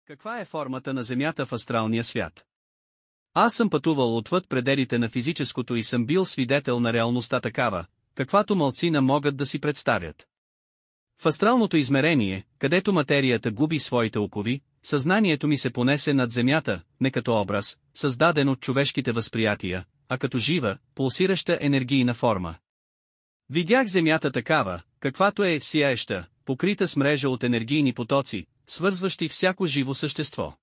Каква е формата на Земята в астралния свят? Аз съм пътувал отвъд пределите на физическото и съм бил свидетел на реалността такава, каквато малцина могат да си представят. В астралното измерение, където материята губи своите окови, съзнанието ми се понесе над Земята, не като образ, създаден от човешките възприятия, а като жива, пулсираща енергийна форма. Видях Земята такава, каквато е сияеща, покрита с мрежа от енергийни потоци, свързващи всяко живо същество.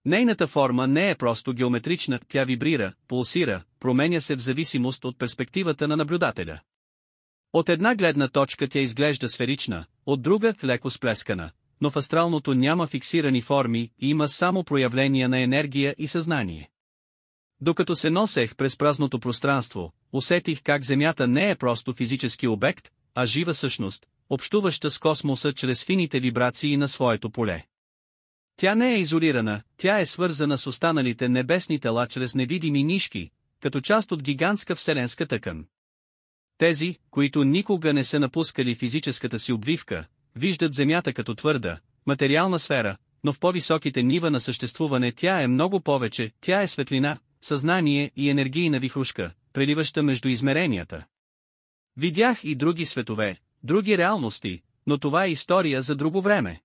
Нейната форма не е просто геометрична, тя вибрира, пулсира, променя се в зависимост от перспективата на наблюдателя. От една гледна точка тя изглежда сферична, от друга – леко сплескана, но в астралното няма фиксирани форми, има само проявления на енергия и съзнание. Докато се носех през празното пространство, усетих как Земята не е просто физически обект, а жива същност, общуваща с космоса чрез фините вибрации на своето поле. Тя не е изолирана, тя е свързана с останалите небесни тела чрез невидими нишки, като част от гигантска вселенска тъкан. Тези, които никога не са напускали физическата си обвивка, виждат Земята като твърда, материална сфера, но в по-високите нива на съществуване тя е много повече, тя е светлина, съзнание и енергийна вихрушка, преливаща между измеренията. Видях и други светове, други реалности, но това е история за друго време.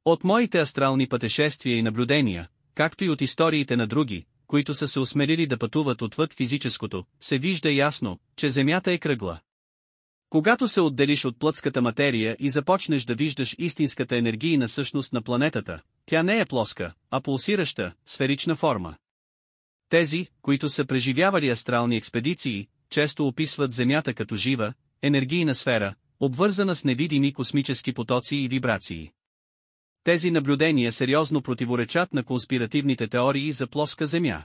От моите астрални пътешествия и наблюдения, както и от историите на други, които са се осмелили да пътуват отвъд физическото, се вижда ясно, че Земята е кръгла. Когато се отделиш от плътската материя и започнеш да виждаш истинската енергийна същност на планетата, тя не е плоска, а пулсираща, сферична форма. Тези, които са преживявали астрални експедиции, често описват Земята като жива, енергийна сфера, обвързана с невидими космически потоци и вибрации. Тези наблюдения сериозно противоречат на конспиративните теории за плоска Земя.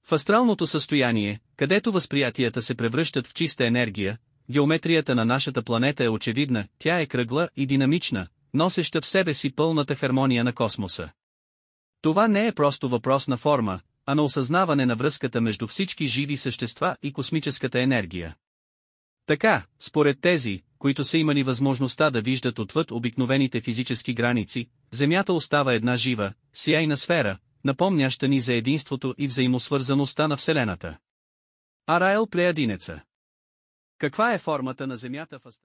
В астралното състояние, където възприятията се превръщат в чиста енергия, геометрията на нашата планета е очевидна, тя е кръгла и динамична, носеща в себе си пълната хармония на космоса. Това не е просто въпрос на форма, а на осъзнаване на връзката между всички живи същества и космическата енергия. Така, според тези, които са имали възможността да виждат отвъд обикновените физически граници, Земята остава една жива, сияйна сфера, напомняща ни за единството и взаимосвързаността на Вселената. Араел Плеядинеца. Каква е формата на Земята в астралното?